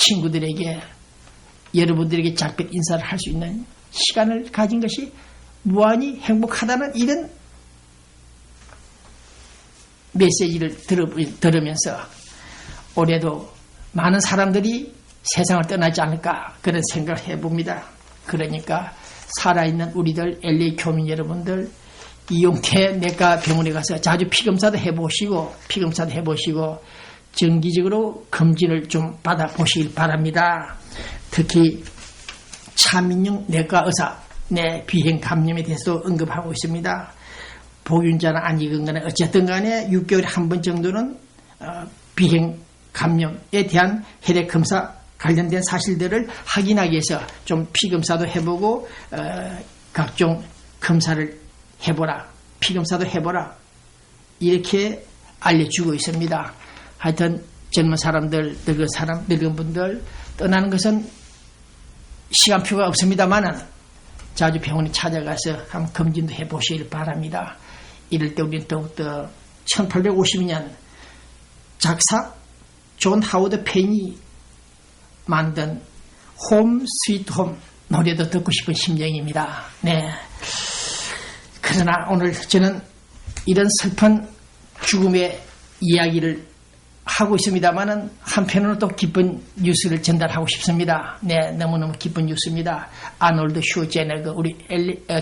친구들에게 여러분들에게 작별 인사를 할 수 있는 시간을 가진 것이 무한히 행복하다는 이런 메시지를 들으면서 올해도 많은 사람들이 세상을 떠나지 않을까 그런 생각을 해봅니다. 그러니까 살아있는 우리들 LA 교민 여러분들 이용태 내과 병원에 가서 자주 피검사도 해보시고 정기적으로 검진을 좀 받아보시길 바랍니다. 특히 차민영 내과 의사 비행 감염에 대해서도 언급하고 있습니다. 보균자는 아니건 간에 어쨌든 간에 6개월에 한 번 정도는 비행 감염에 대한 혈액 검사 관련된 사실들을 확인하기 위해서 좀 피검사도 해보고 각종 검사를 해보라, 피검사도 해보라 이렇게 알려주고 있습니다. 하여튼 젊은 사람들, 늙은 분들 떠나는 것은 시간표가 없습니다만은 자주 병원에 찾아가서 한번 검진도 해보시길 바랍니다. 이럴 때 우리는 더욱더 1852년 작사 존 하워드 펜이 만든 홈 스위트 홈 노래도 듣고 싶은 심정입니다. 그러나 오늘 저는 이런 슬픈 죽음의 이야기를 하고 있습니다만은 한편으로는 또 기쁜 뉴스를 전달하고 싶습니다. 너무너무 기쁜 뉴스입니다. 아놀드 슈제네거 우리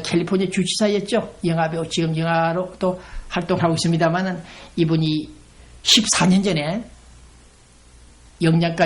캘리포니아 주지사였죠. 영화배우 지금 영화로 또 활동하고 있습니다만은 이분이 14년 전에 영양가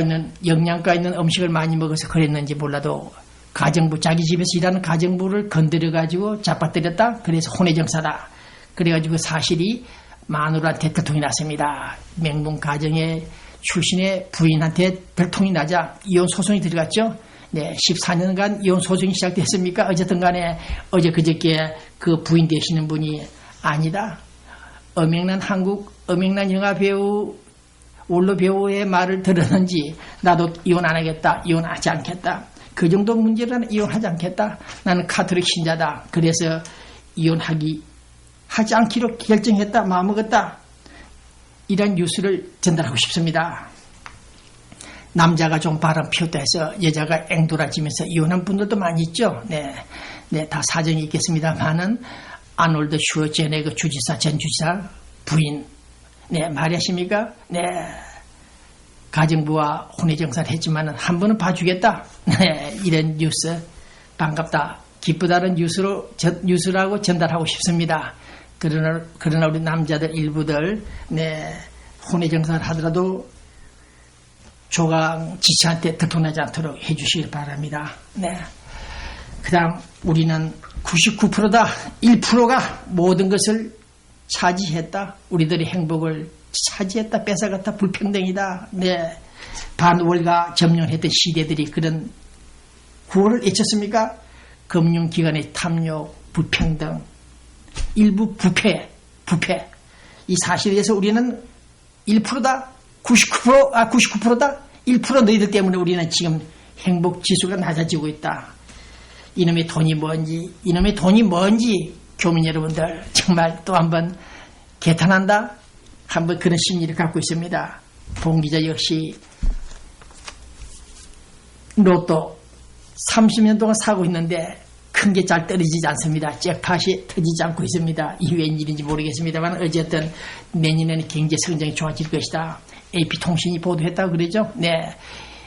있는 음식을 많이 먹어서 그랬는지 몰라도 가정부 자기 집에서 일하는 가정부를 건드려 가지고 잡아뜨렸다. 그래서 혼외정사다. 그래가지고 사실이 마누라한테 들통이 났습니다. 명문 가정의 출신의 부인한테 들통이 나자 이혼 소송이 들어갔죠. 14년간 이혼 소송이 시작됐습니까? 어쨌든 간에 어제 그저께 그 부인 되시는 분이 아니다. 엄영란 영화 배우 원로 배우의 말을 들었는지 나도 이혼 안 하겠다. 이혼하지 않겠다. 그 정도 문제라는 이혼하지 않겠다. 나는 카톨릭 신자다. 그래서 하지 않기로 결정했다. 마음먹었다. 이런 뉴스를 전달하고 싶습니다. 남자가 좀 바람 피웠다 해서 여자가 앵돌아지면서 이혼한 분들도 많이 있죠. 다 사정이 있겠습니다만은 아놀드 슈어제네거 주지사 전 주지사 부인 말이하십니까? 가정부와 혼외정사를 했지만은 한 번은 봐주겠다. 이런 뉴스 반갑다. 기쁘다는 뉴스라고 전달하고 싶습니다. 그러나 우리 남자들 일부들 혼외정사를 하더라도 조강 지체한테 들통나지 않도록 해주시길 바랍니다. 그 다음 우리는 99%다. 1%가 모든 것을 차지했다. 우리들의 행복을 차지했다. 뺏어갔다. 불평등이다. 반월가 점령했던 시대들이 그런 구호를 외쳤습니까? 금융기관의 탐욕, 불평등, 일부 부패. 이 사실에 대해서 우리는 1%다. 99%다. 1% 너희들 때문에 우리는 지금 행복 지수가 낮아지고 있다. 이놈의 돈이 뭔지 교민 여러분들 정말 또 한번 개탄한다. 한번 그런 심리를 갖고 있습니다. 봉 기자 역시 로또 30년 동안 사고 있는데 큰 게 잘 떨어지지 않습니다. 잭팟이 터지지 않고 있습니다. 이 웬일인지 모르겠습니다만 어쨌든 내년에는 경제 성장이 좋아질 것이다. AP통신이 보도했다고 그러죠.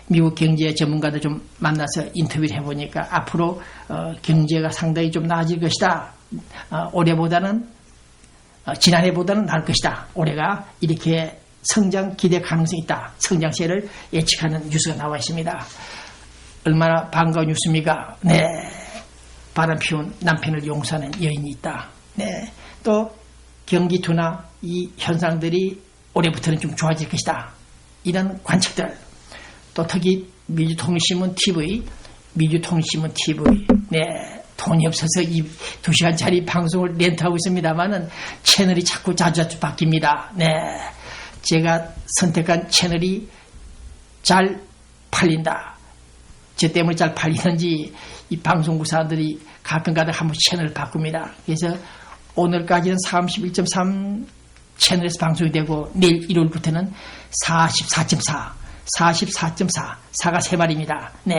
미국 경제 전문가들 좀 만나서 인터뷰를 해보니까 앞으로 경제가 상당히 좀 나아질 것이다. 올해보다는 지난해보다는 나을 것이다. 올해가 이렇게 성장 기대 가능성이 있다. 성장세를 예측하는 뉴스가 나와 있습니다. 얼마나 반가운 뉴스입니까? 바람 피운 남편을 용서하는 여인이 있다. 또 경기 둔화 이 현상들이 올해부터는 좀 좋아질 것이다. 이런 관측들. 또 특히 미주통신문 TV 돈이 없어서 이 2시간짜리 방송을 렌트하고 있습니다만은 채널이 자꾸 자주 바뀝니다. 제가 선택한 채널이 잘 팔린다. 저 때문에 잘 팔리는지 이 방송국사들이 가끔가다 한 번씩 채널을 바꿉니다. 그래서 오늘까지는 31.3 채널에서 방송이 되고 내일 1월부터는 44.4 44.4, 4가 3마리입니다. 네.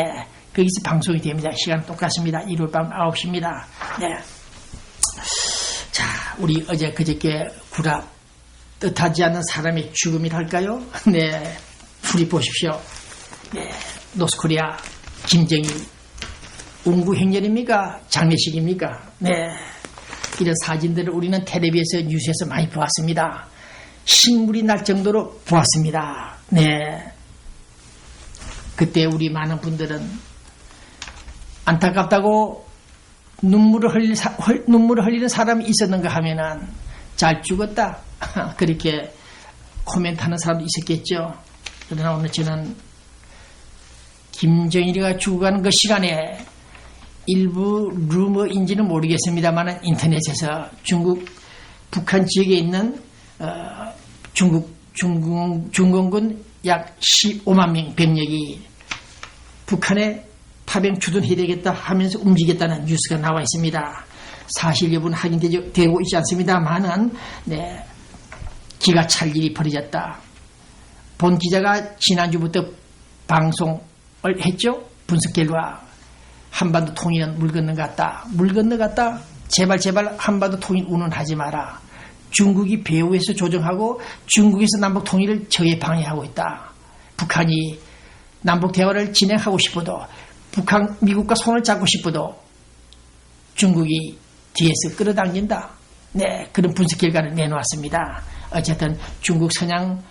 거기서 방송이 됩니다. 시간 똑같습니다. 일요일 밤 9시입니다. 네. 자, 우리 어제 그저께 구라 뜻하지 않는 사람의 죽음이랄까요? 네. 풀이 보십시오. 네. 노스코리아 김정일 운구행렬입니까? 장례식입니까? 네. 이런 사진들을 우리는 텔레비에서 뉴스에서 많이 보았습니다. 신물이 날 정도로 보았습니다. 네. 그때 우리 많은 분들은 안타깝다고 눈물을 흘리는 사람이 있었는가 하면은 잘 죽었다. 그렇게 코멘트하는 사람도 있었겠죠. 그러나 오늘 저는 김정일이가 죽어가는 그 시간에 일부 루머인지는 모르겠습니다만 인터넷에서 중국 북한 지역에 있는 중공군 약 15만 명 병력이 북한에 파병 주둔해야 되겠다 하면서 움직였다는 뉴스가 나와 있습니다. 사실 여부는 확인되고 있지 않습니다만은 네, 기가 찰 일이 벌어졌다. 본 기자가 지난주부터 방송을 했죠. 분석 결과 한반도 통일은 물 건너갔다. 물 건너갔다. 제발 한반도 통일 운운하지 마라. 중국이 배후에서 조정하고 중국에서 남북 통일을 저에 방해하고 있다. 북한이 남북 대화를 진행하고 싶어도 미국과 손을 잡고 싶어도 중국이 뒤에서 끌어당긴다. 네, 그런 분석 결과를 내놓았습니다. 어쨌든 중국 서양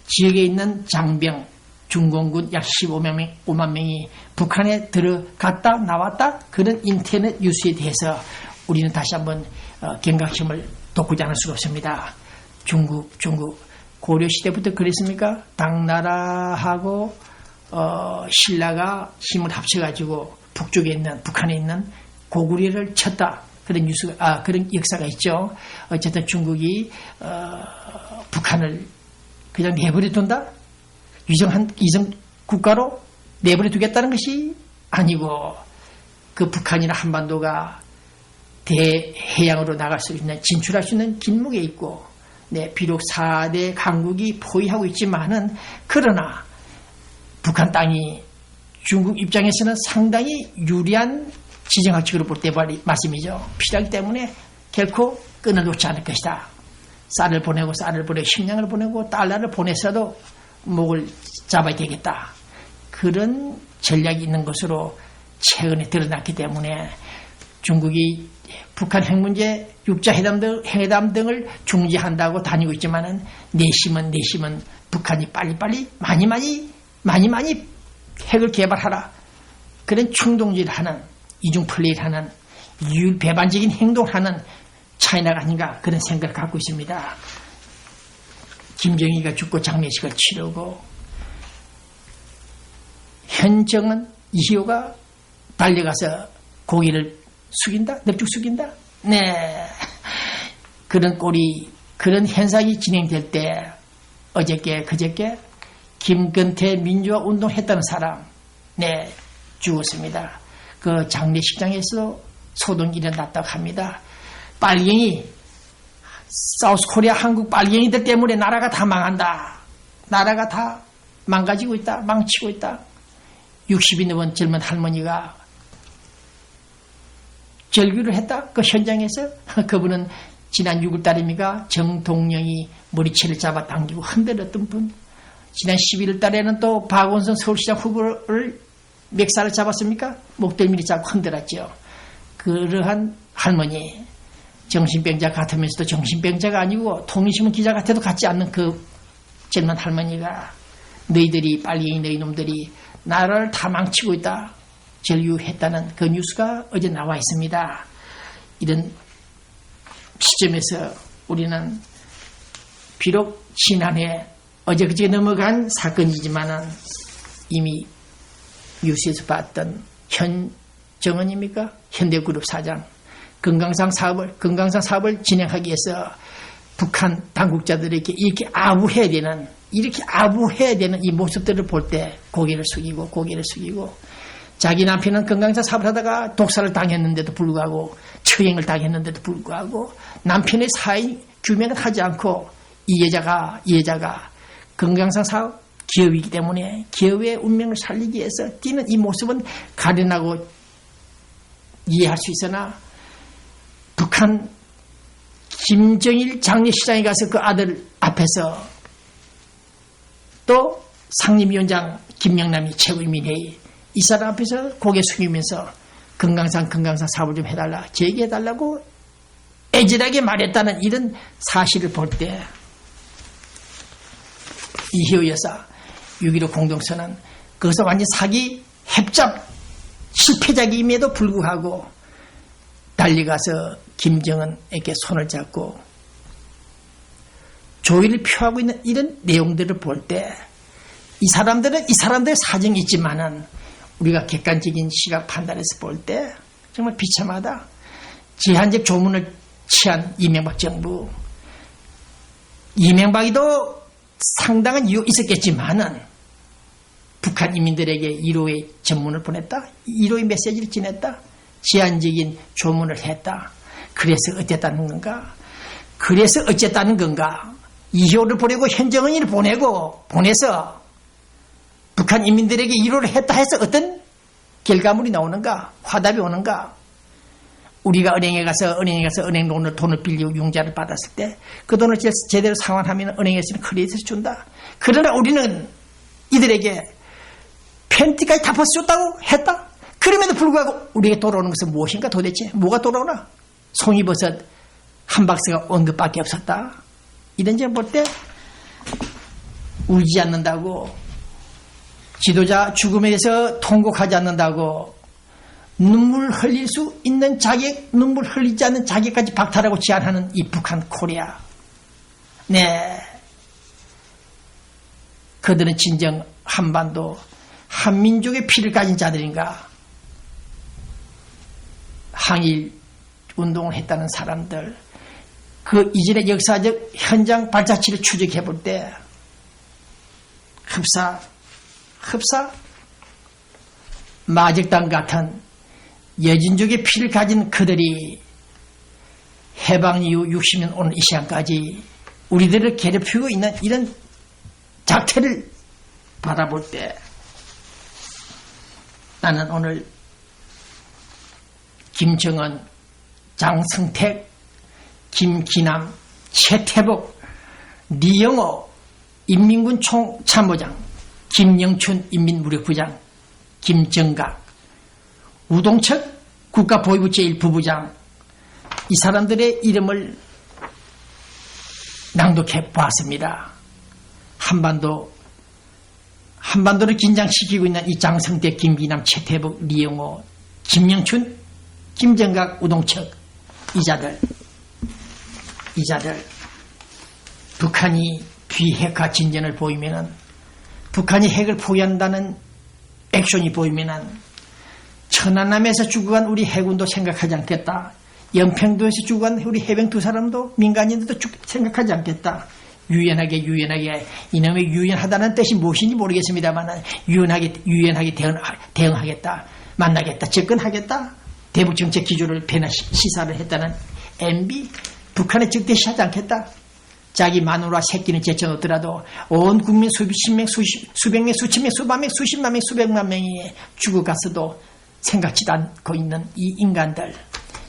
지역에 있는 장병 중공군 약 15만 명이 북한에 들어갔다 나왔다 그런 인터넷 뉴스에 대해서 우리는 다시 한번 경각심을 돋구지 않을 수가 없습니다. 중국 고려시대부터 그랬습니까? 당나라하고 신라가 힘을 합쳐가지고 북쪽에 있는 북한에 있는 고구려를 쳤다. 그런 뉴스가 그런 역사가 있죠. 어쨌든 중국이 북한을 그냥 내버려 둔다. 위성 국가로 내버려 두겠다는 것이 아니고 그 북한이나 한반도가 대해양으로 나갈 수 있는 진출할 수 있는 길목에 있고 네, 비록 4대 강국이 포위하고 있지만은 그러나 북한 땅이 중국 입장에서는 상당히 유리한 지정학적으로 볼 때 말씀이죠. 필요하기 때문에 결코 끊어놓지 않을 것이다. 쌀을 보내고 식량을 보내고 달러를 보내서도 목을 잡아야 되겠다. 그런 전략이 있는 것으로 최근에 드러났기 때문에 중국이 북한 핵 문제, 육자회담 등을 중지한다고 다니고 있지만은 내심은 북한이 빨리빨리 많이 핵을 개발하라. 그런 충동질을 하는 이중 플레이를 하는 배반적인 행동을 하는 차이나가 아닌가 그런 생각을 갖고 있습니다. 김정일이가 죽고 장례식을 치르고 현정은 이희호가 달려가서 고개를 숙인다? 넙죽 숙인다? 네. 그런 현상이 진행될 때 그저께 김건태 민주화 운동했다는 사람 네 죽었습니다. 그 장례식장에서 소동이 일어났다고 합니다. 빨갱이 사우스코리아 한국 빨갱이들 때문에 나라가 다 망한다. 나라가 다 망가지고 있다. 망치고 있다. 60이 넘은 젊은 할머니가 절규를 했다. 그 현장에서 그분은 지난 6월달입니까? 정동영이 머리채를 잡아당기고 흔들었던 분. 지난 11월 달에는 또 박원순 서울시장 후보를 멱살을 잡았습니까? 목덜미를 잡고 흔들었죠. 그러한 할머니 정신병자 같으면서도 정신병자가 아니고 통일신문 기자 같아도 같지 않는 그 젊은 할머니가 너희들이 빨리 너희 놈들이 나라를 다 망치고 있다. 절규했다는 그 뉴스가 어제 나와 있습니다. 이런 시점에서 우리는 비록 지난해 어제 그제 넘어간 사건이지만은 이미 뉴스에서 봤던 현정은입니까? 현대그룹 사장 금강산 사업을 진행하기 위해서 북한 당국자들에게 이렇게 아부해야 되는 이 모습들을 볼 때 고개를 숙이고 자기 남편은 금강산 사업을 하다가 독살을 당했는데도 불구하고 처형을 당했는데도 불구하고 남편의 사인 규명을 하지 않고 이 여자가 금강산 사업 기업이기 때문에 기업의 운명을 살리기 위해서 뛰는 이 모습은 가련하고 이해할 수 있으나 북한 김정일 장례식장에 가서 그 아들 앞에서 또 상임위원장 김영남이 최고인민회의 이 사람 앞에서 고개 숙이면서 금강산 사업을 좀 해달라 제기해달라고 애절하게 말했다는 이런 사실을 볼 때 이희호 여사 6.15 공동선언 그것은 완전 사기 협잡 실패작임에도 불구하고 달려가서 김정은에게 손을 잡고 조의를 표하고 있는 이런 내용들을 볼 때 이 사람들은 이 사람들의 사정이 있지만은 우리가 객관적인 시각 판단해서 볼 때 정말 비참하다. 제한적 조문을 취한 이명박 정부. 이명박이도 상당한 이유 있었겠지만은 북한 인민들에게 1호의 전문을 보냈다. 1호의 메시지를 지냈다. 제한적인 조문을 했다. 그래서 어쨌다는 건가? 그래서 어쨌다는 건가? 2호를 보내고 현정은이를 보내서 북한 인민들에게 1호를 했다 해서 어떤 결과물이 나오는가? 화답이 오는가? 우리가 은행에 가서 은행론으로 돈을 빌리고 융자를 받았을 때 그 돈을 제대로 상환하면 은행에서는 크레딧을 준다. 그러나 우리는 이들에게 팬티까지 다 벗어줬다고 했다. 그럼에도 불구하고 우리에게 돌아오는 것은 무엇인가 도대체? 뭐가 돌아오나? 송이버섯 한 박스가 온 것밖에 없었다. 이런 점 볼 때 울지 않는다고 지도자 죽음에 대해서 통곡하지 않는다고 눈물 흘릴 수 있는 자격, 눈물 흘리지 않는 자격까지 박탈하고 제한하는 이 북한 코리아. 네. 그들은 진정 한반도, 한민족의 피를 가진 자들인가? 항일 운동을 했다는 사람들, 그 이전의 역사적 현장 발자취를 추적해 볼 때, 흡사, 마적당 같은 여진족의 피를 가진 그들이 해방 이후 60년 오늘 이 시간까지 우리들을 괴롭히고 있는 이런 작태를 바라볼 때 나는 오늘 김정은, 장승택, 김기남, 최태복, 리영호 인민군 총참모장, 김영춘 인민무력부장, 김정각, 우동철 국가보위부 제1부부장 이 사람들의 이름을 낭독해 보았습니다. 한반도를 긴장시키고 있는 이 장성택, 김기남, 최태복, 리영호, 김영춘, 김정각, 우동철 이자들 북한이 비핵화 진전을 보이면은 북한이 핵을 포기한다는 액션이 보이면은 천안함에서 죽어간 우리 해군도 생각하지 않겠다. 연평도에서 죽어간 우리 해병 두 사람도 민간인들도 생각하지 않겠다. 유연하게 이놈의 유연하다는 뜻이 무엇인지 모르겠습니다만 유연하게 대응하겠다. 만나겠다. 접근하겠다. 대북 정책 기조를 변화 시사를 했다는 MB 북한에 적대시하지 않겠다. 자기 마누라 새끼는 제쳐놓더라도 온 국민 수십 명, 수백 명, 수천 명, 수만 명, 수십만 명, 수백만 명이 죽어갔어도 생각지도 않고 있는 이 인간들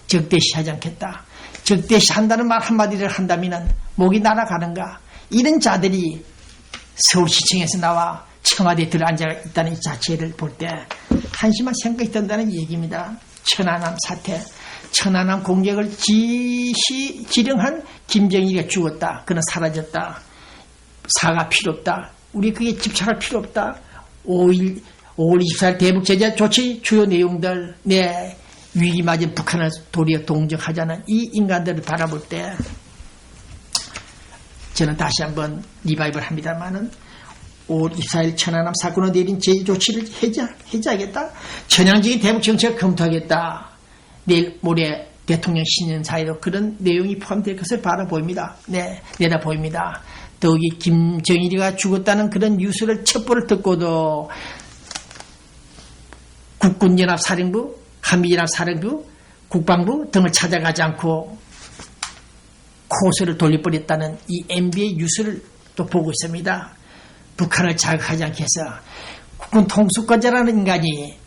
적대시하지 않겠다. 적대시한다는 말 한마디를 한다면 목이 날아가는가. 이런 자들이 서울시청에서 나와 청와대에 들어앉아 있다는 이 자체를 볼 때 한심한 생각이 든다는 얘기입니다. 천안함 사태, 천안함 공격을 지령한 김정일이가 죽었다. 그는 사라졌다. 사과 필요 없다. 우리 그게 집착할 필요 없다. 5월 24일 대북 제재 조치 주요 내용들, 네, 위기 맞은 북한을 도리어 동정하자는 이 인간들을 바라볼 때 저는 다시 한번 리바이벌 합니다만은 5월 24일 천안함 사건으로 내린 제재 조치를 해제하겠다. 전향적인 대북 정책을 검토하겠다. 내일 모레 대통령 신년사에도 그런 내용이 포함될 것을 바라보입니다. 네, 내다보입니다. 더욱이 김정일이가 죽었다는 그런 뉴스를 첩보를 듣고도 국군연합사령부, 한미연합사령부, 국방부 등을 찾아가지 않고 코스를 돌려버렸다는 이 MB의 뉴스를 또 보고 있습니다. 북한을 자극하지 않게 해서 국군 통수권자라는 인간이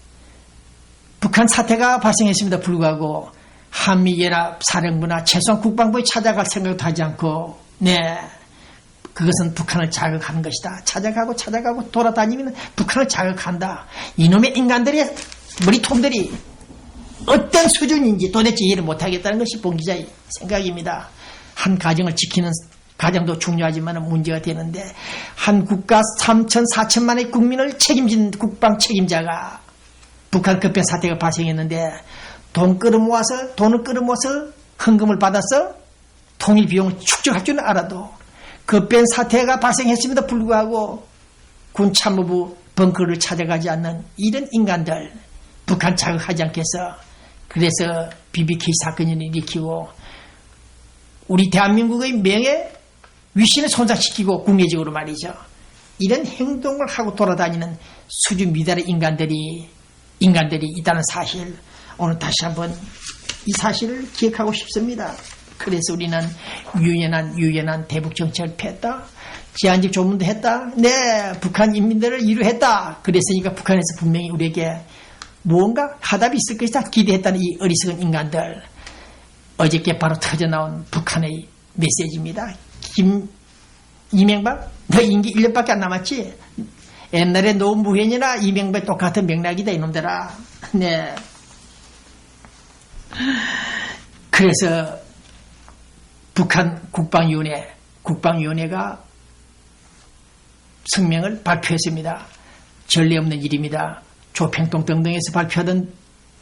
북한 사태가 발생했음에도 불구하고 한미연합 사령부나 최소한 국방부에 찾아갈 생각도 하지 않고 그것은 북한을 자극하는 것이다. 찾아가고 돌아다니면 북한을 자극한다. 이놈의 인간들의 머리통들이 어떤 수준인지 도대체 이해를 못하겠다는 것이 봉 기자의 생각입니다. 한 가정을 지키는 가정도 중요하지만 문제가 되는데 한 국가 3천 4천만의 국민을 책임진 국방 책임자가 북한 급변 사태가 발생했는데 돈을 끌어모아서 헌금을 받아서 통일 비용을 축적할 줄은 알아도 급변 사태가 발생했음에도 불구하고 군 참모부 벙커를 찾아가지 않는 이런 인간들 북한 자극하지 않겠어. 그래서 BBK 사건을 일으키고 우리 대한민국의 명예 위신을 손상시키고 국내적으로 말이죠. 이런 행동을 하고 돌아다니는 수준 미달의 인간들이 있다는 사실 오늘 다시 한번 이 사실을 기억하고 싶습니다. 그래서 우리는 유연한 대북 정책을 폈다. 제한적 조문도 했다. 북한 인민들을 위로했다. 그랬으니까 북한에서 분명히 우리에게 무언가 하답이 있을 것이다 기대했다는 이 어리석은 인간들. 어저께 바로 터져나온 북한의 메시지입니다. 이명박 너 임기 1년밖에 안 남았지? 옛날에 노무현이나 이명박 똑같은 맥락이다 이놈들아. 그래서 북한 국방위원회가 성명을 발표했습니다. 전례 없는 일입니다. 조평통 등등에서 발표하던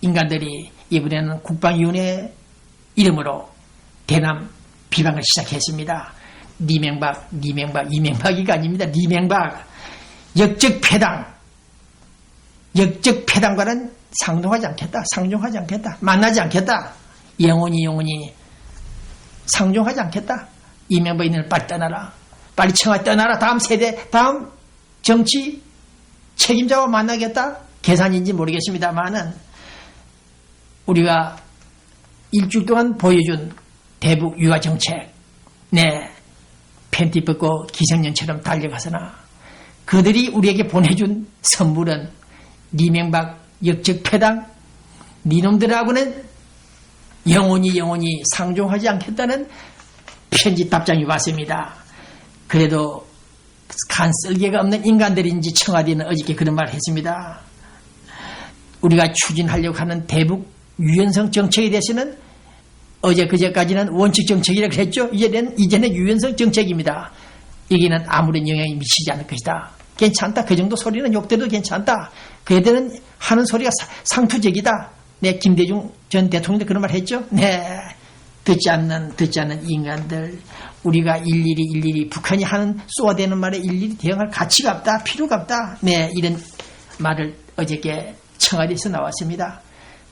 인간들이 이번에는 국방위원회 이름으로 대남 비방을 시작했습니다. 이명박이가 아닙니다. 역적 패당과는 상종하지 않겠다. 만나지 않겠다. 영원히 상종하지 않겠다. 이명박 있는 빨리 떠나라. 빨리 청와대 떠나라. 다음 세대, 다음 정치 책임자와 만나겠다. 계산인지 모르겠습니다만은 우리가 일주일 동안 보여준 대북 유화 정책, 팬티 벗고 기성년처럼 달려가서나 그들이 우리에게 보내준 선물은 이명박 역적 패당, 니놈들하고는 영원히 상종하지 않겠다는 편지 답장이 왔습니다. 그래도 간쓸개가 없는 인간들인지 청와대는 어저께 그런 말을 했습니다. 우리가 추진하려고 하는 대북 유연성 정책에 대해서는 어제 그제까지는 원칙 정책이라고 했죠. 이제는 유연성 정책입니다. 여기는 아무런 영향이 미치지 않을 것이다. 괜찮다. 그 정도 소리는 욕들어도 괜찮다. 그애들은 하는 소리가 상투적이다. 김대중 전 대통령도 그런 말 했죠. 듣지 않는 인간들. 우리가 일일이 북한이 하는 쏘아대는 말에 일일이 대응할 가치가 없다. 필요가 없다. 이런 말을 어저께 청와대에서 나왔습니다.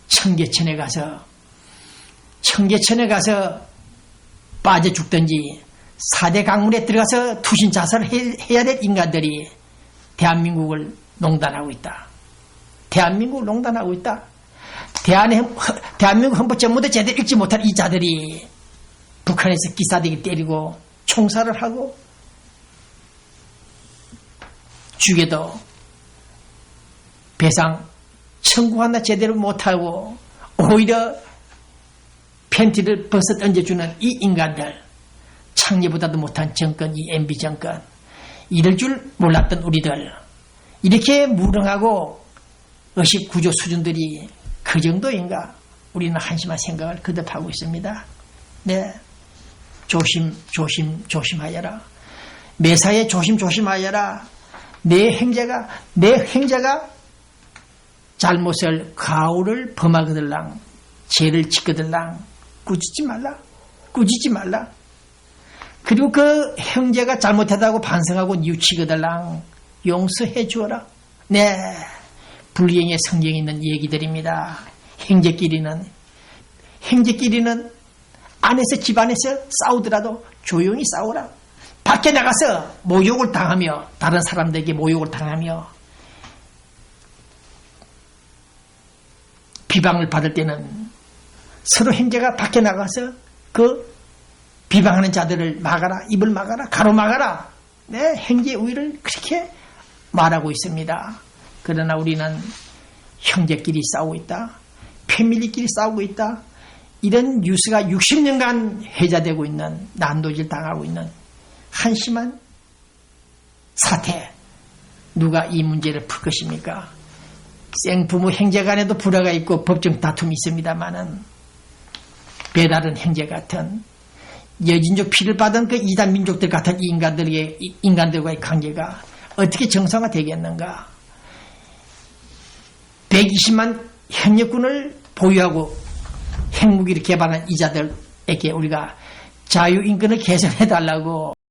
청계천에 가서 빠져 죽든지 4대 강물에 들어가서 투신 자살을 해야 될 인간들이 대한민국을 농단하고 있다. 대한민국 헌법 전문도 제대로 읽지 못한 이 자들이 북한에서 기사대기 때리고 총살을 하고 죽여도 배상 청구 하나 제대로 못하고 오히려 팬티를 벗어 던져주는 이 인간들, 창녀보다도 못한 정권, 이 MB 정권, 이럴 줄 몰랐던 우리들, 이렇게 무능하고 의식 구조 수준들이 그 정도인가? 우리는 한심한 생각을 거듭하고 있습니다. 조심하여라. 매사에 조심하여라. 내 행자가 잘못을 가오를 범하거들랑 죄를 짓거들랑 꾸짖지 말라. 그리고 그 형제가 잘못했다고 반성하고 뉘우치거들랑 용서해 주어라. 불경의 성경에 있는 얘기들입니다. 형제끼리는 안에서 집안에서 싸우더라도 조용히 싸우라. 밖에 나가서 모욕을 당하며 다른 사람들에게 모욕을 당하며 비방을 받을 때는 서로 형제가 밖에 나가서 그 비방하는 자들을 막아라. 입을 막아라. 가로막아라. 네, 행제 우위를 그렇게 말하고 있습니다. 그러나 우리는 형제끼리 싸우고 있다. 패밀리끼리 싸우고 있다. 이런 뉴스가 60년간 회자되고 있는, 난도질 당하고 있는 한심한 사태. 누가 이 문제를 풀 것입니까? 생부모 형제 간에도 불화가 있고 법정 다툼이 있습니다만은 배다른 형제 같은 여진족 피를 받은 그 이단 민족들 같은 인간들과의 관계가 어떻게 정상화되겠는가? 120만 현역군을 보유하고 핵무기를 개발한 이자들에게 우리가 자유인권을 개선해달라고